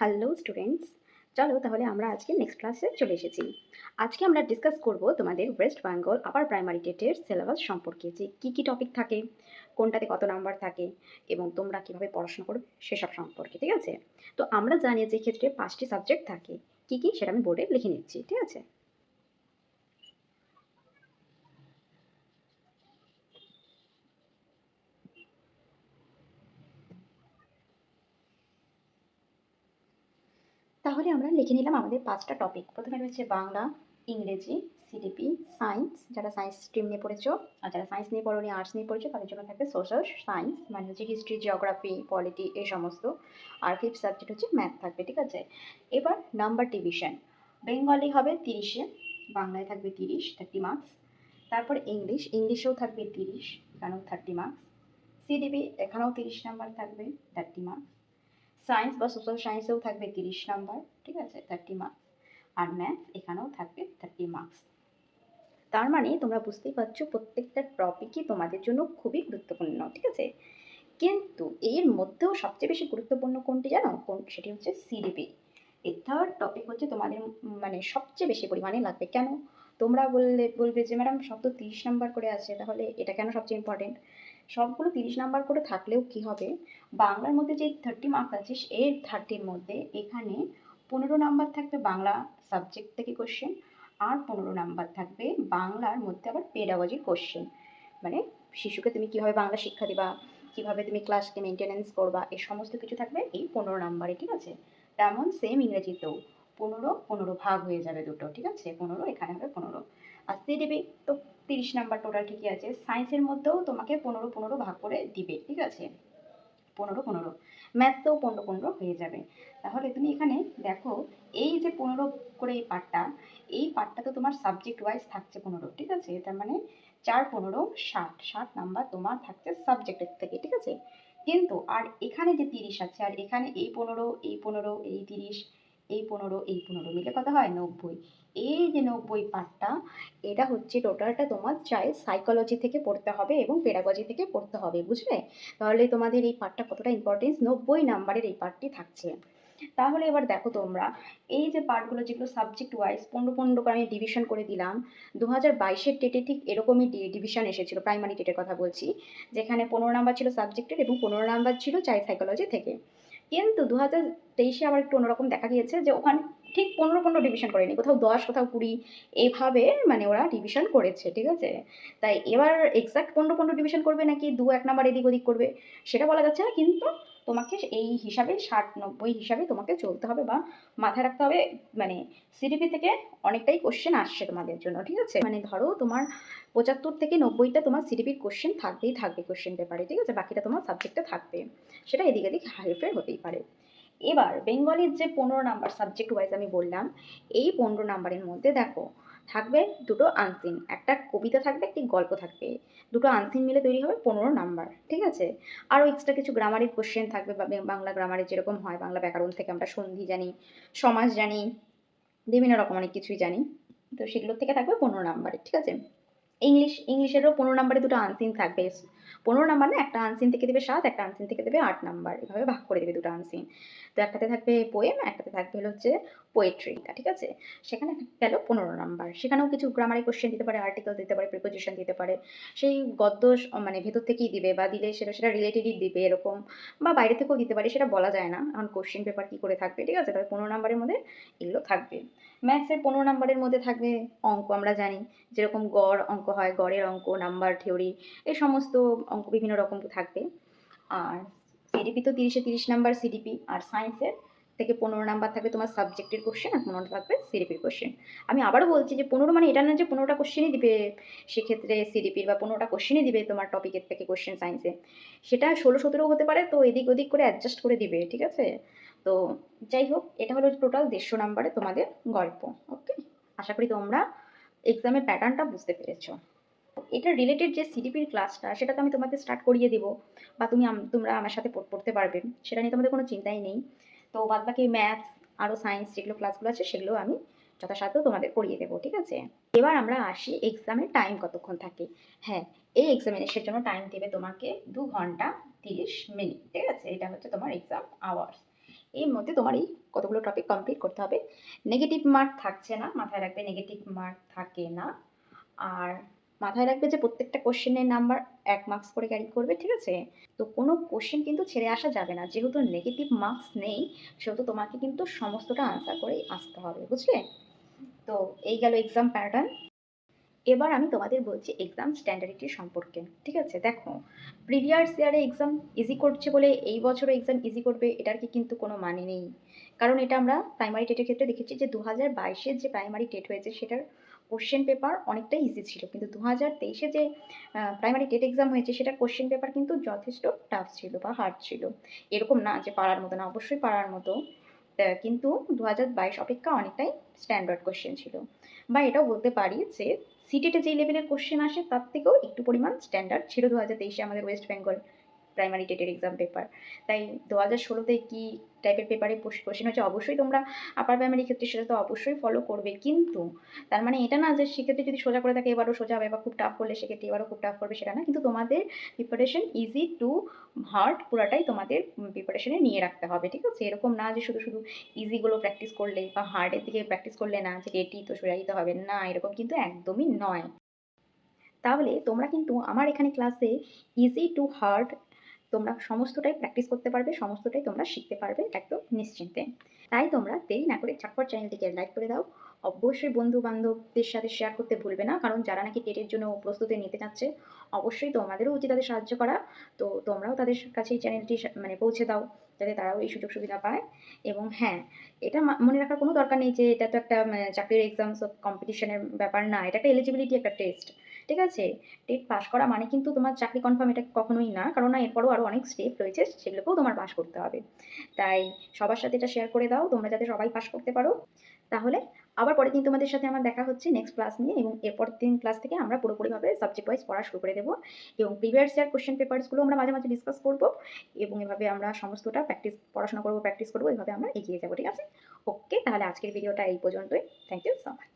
Hello students, চলো তাহলে আমরা আজকে নেক্সট ক্লাসে চলে এসেছি। আজকে আমরা ডিসকাস করব তোমাদের ওয়েস্ট বেঙ্গল আপার প্রাইমারি টেটের সিলেবাস সম্পর্কে, যে কী কী টপিক থাকে, কোনটাতে কত নাম্বার থাকে এবং তোমরা কীভাবে পড়াশোনা করবে সেসব সম্পর্কে। ঠিক আছে? তো আমরা জানি যে ক্ষেত্রে 5টি সাবজেক্ট থাকে। কী কী সেটা আমি বোর্ডে লিখে নিচ্ছি। ঠিক আছে? তাহলে আমরা লিখে নিলাম আমাদের 5টা টপিক। প্রথমে রয়েছে বাংলা, ইংরেজি, সিডিপি, সায়েন্স, যারা সায়েন্স স্ট্রিম নিয়ে পড়েছো, আর যারা সায়েন্স নিয়ে পড়োনি আর্টস নিয়ে পড়েছো তাদের জন্য থাকবে সোশ্যাল সায়েন্স, মানে হচ্ছে হিস্ট্রি, জিওগ্রাফি, পলিটি এই সমস্ত। আর ফিফথ সাবজেক্ট হচ্ছে ম্যাথ থাকবে। ঠিক আছে? এবার নাম্বার ডিভিশন, বেঙ্গলি হবে 30-এ, বাংলায় থাকবে 30 মার্কস। তারপর ইংলিশেও থাকবে 30, এখানেও 30 মার্কস। সিডিপি এখানেও 30 নাম্বার থাকবে, 30 মার্কস। সায়েন্স বা সোশ্যাল সায়েন্সেও থাকবে 30 নাম্বার, ঠিক আছে, 30 মার্কস। আর ম্যাথ এখানেও থাকবে 30 মার্কস। তার মানে তোমরা বুঝতেই পারছো প্রত্যেকটা টপিকই তোমাদের জন্য খুবই গুরুত্বপূর্ণ। ঠিক আছে? কিন্তু এর মধ্যেও সবচেয়ে বেশি গুরুত্বপূর্ণ কোনটি জানো? সেটি হচ্ছে সিডিপি। এই থার্ড টপিক হচ্ছে তোমাদের মানে সবচেয়ে বেশি পরিমাণে লাগবে। কেন? তোমরা বলবে যে ম্যাডাম সব তো 30 নাম্বার করে আছে, তাহলে এটা কেন সবচেয়ে ইম্পর্টেন্ট? সবগুলো 30 নাম্বার করে থাকলেও কি হবে, বাংলার মধ্যে যে 30 মার্কস আছে এর 30-র মধ্যে এখানে 15 নাম্বার থাকবে বাংলা সাবজেক্ট থেকে কোশ্চেন, আর 15 নাম্বার থাকবে বাংলার মধ্যে আবার পেডাগজি কোশ্চেন, মানে শিশুকে তুমি কিভাবে বাংলা শিক্ষা দিবা, কিভাবে তুমি ক্লাসকে মেনটেনেন্স করবা, এই সমস্ত কিছু থাকবে এই 15 নাম্বারে। ঠিক আছে? তেমন সেম ইংরেজিতেও 15-15 ভাগ হয়ে যাবে দুটো। ঠিক আছে? 15 এখানে হবে 15। আর সিডিবি তো 30 নাম্বার টোটাল ঠিকই আছে। সায়েন্সের মধ্যেও তোমাকে 15-15 ভাগ করে দিবে। ঠিক আছে? 15-15, ম্যাথসেও 15-15 হয়ে যাবে। তাহলে তুমি এখানে দেখো, এই যে 15 করে এই পার্টটা তো তোমার সাবজেক্ট ওয়াইজ থাকছে 15। ঠিক আছে? তার মানে 4-15-60 নাম্বার তোমার থাকছে সাবজেক্টের থেকে। ঠিক আছে? কিন্তু আর এখানে যে 30 আছে, আর এখানে এই 15, এই 15, এই 30, এই 15, এই 15 মিলে কত হয়? 90। এই যে 90 পার্টটা, এটা হচ্ছে টোটালটা তোমার চাই সাইকোলজি থেকে পড়তে হবে এবং পেডাগজি থেকে পড়তে হবে। বুঝলে? তাহলে তোমাদের এই পার্টটা কতটা ইম্পর্টেন্স, 90 নাম্বারের এই পার্টটি থাকছে। তাহলে এবার দেখো তোমরা, এই যে পার্টগুলো যেগুলো সাবজেক্ট ওয়াইজ 15-15 করে আমি ডিভিশন করে দিলাম, 2022-এর টেটে ঠিক এরকমই ডিভিশন এসেছিল, প্রাইমারি টেটের কথা বলছি, যেখানে 15 নাম্বার ছিল সাবজেক্টের এবং 15 নাম্বার ছিল চাইল্ড সাইকোলজি থেকে। কিন্তু 2023-এ আবার একটু অন্যরকম দেখা গিয়েছে, যে ওখানে ঠিক 15-15 ডিভিশন করেনি, কোথাও 10, কোথাও 20, এইভাবে মানে ওরা ডিভিশন করেছে। ঠিক আছে? তাই এবার এক্সাক্ট 15-15 ডিভিশন করবে নাকি 2-1 নাম্বার এদিক ওদিক করবে সেটা বলা যাচ্ছে না, কিন্তু তোমাকে এই হিসাবে 60-90 হিসাবে তোমাকে চলতে হবে বা মাথায় রাখতে হবে। মানে সিডিপি থেকে অনেকটাই কোশ্চেন আসছে তোমাদের জন্য। ঠিক আছে? মানে ধরো তোমার 75 থেকে 90টা তোমার সিডিপির কোশ্চেন থাকবেই থাকবে কোশ্চেন পেপারে। ঠিক আছে? বাকিটা তোমার সাবজেক্টে থাকবে, সেটা এদিক এদিক হেরফের হতেই পারে। এবার বেঙ্গলির যে 15 নাম্বার সাবজেক্ট ওয়াইজ আমি বললাম, এই 15 নাম্বারের মধ্যে দেখো থাকবে দুটো আনসিন, একটা কবিতা থাকবে, একটি গল্প থাকবে। দুটো আনসিন মিলে তৈরি হবে 15 নাম্বার। ঠিক আছে? আরও এক্সট্রা কিছু গ্রামারের কোশ্চেন থাকবে, বা বাংলা গ্রামারে যেরকম হয়, বাংলা ব্যাকরণ থেকে আমরা সন্ধি জানি, সমাজ জানি, বিভিন্ন রকম অনেক কিছুই জানি, তো সেগুলোর থেকে থাকবে 15 নাম্বারের। ঠিক আছে? ইংলিশেরও 15 নাম্বারে দুটো আনসিন থাকবে। 15 নাম্বার না, একটা আনসিন থেকে দেবে 7, একটা আনসিন থেকে দেবে 8 নাম্বার, এভাবে ভাগ করে দেবে দুটো আনসিন। তো একটাতে থাকবে পোয়েম, একটাতে থাকবে হচ্ছে পোয়েট্রি। ঠিক আছে? সেখানে গেল 15 নাম্বার। সেখানেও কিছু গ্রামারের কোশ্চেন দিতে পারে, আর্টিকেল দিতে পারে, প্রিপোজিশন দিতে পারে। সেই গদ্য মানে ভেতর থেকেই দিবে, বা দিলে সেটা রিলেটেডই দিবে এরকম, বা বাইরে থেকেও দিতে পারে, সেটা বলা যায় না এখন কোশ্চেন পেপার কী করে থাকবে। ঠিক আছে? তবে 15 নাম্বারের মধ্যে এগুলো থাকবে। ম্যাথসের 15 নাম্বারের মধ্যে থাকবে অঙ্ক, আমরা জানি যেরকম গড় অঙ্ক হয়, গড়ের অঙ্ক, নাম্বার থিওরি, এই সমস্ত অঙ্ক বিভিন্ন রকম থাকবে। আর সিডিপি তো 30-এ 30 নাম্বার সিডিপি, আর সায়েন্সের থেকে 15 নাম্বার থাকবে তোমার সাবজেক্টের কোশ্চেন, আর 15 থাকবে সিডিপির কোশ্চেন। আমি আবারও বলছি যে 15 মানে এটা না যে 15টা কোশ্চেনই দিবে সেক্ষেত্রে সিডিপির, বা 15টা কোশ্চেনই দিবে তোমার টপিকের থেকে কোশ্চেন সায়েন্সে, সেটা 16-17 হতে পারে, তো এদিক ওদিক করে অ্যাডজাস্ট করে দিবে। ঠিক আছে? তো যাই হোক, এটা হলো টোটাল 150 নাম্বারে তোমাদের গল্প। ওকে, আশা করি তোমরা এক্সামের প্যাটার্নটা বুঝতে পেরেছো। এটা রিলেটেড যে সিডিপির ক্লাসটা, সেটা তো আমি তোমাদের স্টার্ট করিয়ে দেবো, বা তোমরা আমার সাথে পড়তে পারবে, সেটা নিয়ে তোমাদের কোনো চিন্তাই নেই। তো বাদবাকি ম্যাথস আরও সায়েন্স যেগুলো ক্লাসগুলো আছে সেগুলো আমি যথাসাধ্য তোমাদের করিয়ে দেবো। ঠিক আছে? এবার আমরা আসি এক্সামের টাইম কতক্ষণ থাকে। হ্যাঁ, এই এক্সামিনেশনের জন্য টাইম দেবে তোমাকে 2 ঘন্টা 30 মিনিট। ঠিক আছে? এটা হচ্ছে তোমার এক্সাম আওয়ার্স। এর মধ্যে তোমার এই কতগুলো টপিক কমপ্লিট করতে হবে। নেগেটিভ মার্ক থাকছে না, মাথায় রাখবে নেগেটিভ মার্ক থাকে না। আর মাথায় রাখবে যে প্রত্যেকটা কোশ্চেনের নাম্বার 1 মার্কস করে ক্যারি করবে, ঠিক আছে? তো কোনো কোশ্চেন কিন্তু ছেড়ে আসা যাবে না। যেহেতু নেগেটিভ মার্কস নেই, সেহেতু তোমাকে কিন্তু সমস্তটা আনসার করেই আসতে হবে, বুঝলে? তো এই গেল এক্সাম প্যাটার্ন। এবার আমি তোমাদের বলছি এক্সাম স্ট্যান্ডার্ডিটি সম্পর্কে, ঠিক আছে? দেখো, প্রিভিয়াস ইয়ারে এক্সাম ইজি করছে বলে এই বছরও এক্সাম ইজি করবে এটার কিন্তু কোনো মানে নেই। কারণ এটা আমরা প্রাইমারি টেটের ক্ষেত্রে দেখেছি যে 2022-এর যে প্রাইমারি টেট হয়েছে সেটার কোশ্চেন পেপার অনেকটাই ইজি ছিল, কিন্তু 2023-এ যে প্রাইমারি টেট এক্সাম হয়েছে সেটার কোশ্চেন পেপার কিন্তু যথেষ্ট টাফ ছিল বা হার্ড ছিল। এরকম না যে পারার মতো না, অবশ্যই পারার মতো, কিন্তু 2022 অপেক্ষা অনেকটাই স্ট্যান্ডার্ড কোশ্চেন ছিল। বা এটাও বলতে পারি যে সিটেটে যেই লেভেলের কোশ্চেন আসে তার থেকেও একটু পরিমাণ স্ট্যান্ডার্ড ছিল 2023-এ আমাদের ওয়েস্ট বেঙ্গল প্রাইমারি টেটের এক্সাম পেপার। তাই 2016-তে কী টাইপের পেপারে কোশ্চেন হচ্ছে অবশ্যই তোমরা আপার প্রাইমারির ক্ষেত্রে সেটা তো অবশ্যই ফলো করবে, কিন্তু তার মানে এটা না যে সেক্ষেত্রে যদি সোজা করে থাকে এবারও সোজা হবে, বা খুব টাফ করলে সেক্ষেত্রে এবারও খুব টাফ করবে, সেটা না। কিন্তু তোমাদের প্রিপারেশন ইজি টু হার্ড পুরাটাই তোমাদের প্রিপারেশনে নিয়ে রাখতে হবে, ঠিক আছে? এরকম না যে শুধু শুধু ইজিগুলো প্র্যাকটিস করলে বা হার্ডের দিকে প্র্যাকটিস করলে না যে রেটি তো সোজা দিতে হবে না, এরকম কিন্তু একদমই নয়। তাহলে তোমরা কিন্তু আমার এখানে ক্লাসে ইজি টু হার্ড তোমরা সমস্তটাই প্র্যাকটিস করতে পারবে, সমস্তটাই তোমরা শিখতে পারবে একদম নিশ্চিন্তে। তাই তোমরা দেরি না করে ঝটপট চ্যানেলটিকে লাইক করে দাও। অবশ্যই বন্ধু বান্ধবদের সাথে শেয়ার করতে ভুলবে না, কারণ যারা নাকি টেটের জন্য প্রস্তুতি নিতে চাচ্ছে অবশ্যই তোমাদেরও উচিত তাদের সাহায্য করা। তো তোমরাও তাদের কাছে এই চ্যানেলটি মানে পৌঁছে দাও, যাতে তারাও এই সুযোগ সুবিধা পায়। এবং হ্যাঁ, এটা মনে রাখার কোনো দরকার নেই যে এটা তো একটা চাকরির এক্সাম কম্পিটিশনের ব্যাপার না, এটা একটা এলিজিবিলিটি, একটা টেস্ট, ঠিক আছে? টেট পাস করা মানে কিন্তু তোমার চাকরি কনফার্ম এটা কখনোই না, কারণ না এরপরও আরও অনেক স্টেপ রয়েছে, সেগুলোকেও তোমার পাস করতে হবে। তাই সবার সাথে এটা শেয়ার করে দাও তোমরা যাতে সবাই পাস করতে পারো। তাহলে আবার পরের দিন তোমাদের সাথে আমার দেখা হচ্ছে নেক্সট ক্লাস নিয়ে, এবং এরপরের দিন ক্লাস থেকে আমরা পুরোপুরিভাবে সাবজেক্ট ওয়াইজ পড়া শুরু করে দেবো, এবং প্রিভিয়াস ইয়ার কোশ্চেন পেপারসগুলো আমরা মাঝে মাঝে ডিসকাস করবো, এবং এভাবে আমরা সমস্তটা পড়াশোনা করবো, প্র্যাকটিস করবো, এভাবে আমরা এগিয়ে যাবো, ঠিক আছে? ওকে, তাহলে আজকের ভিডিওটা এই পর্যন্তই। Thank you so much.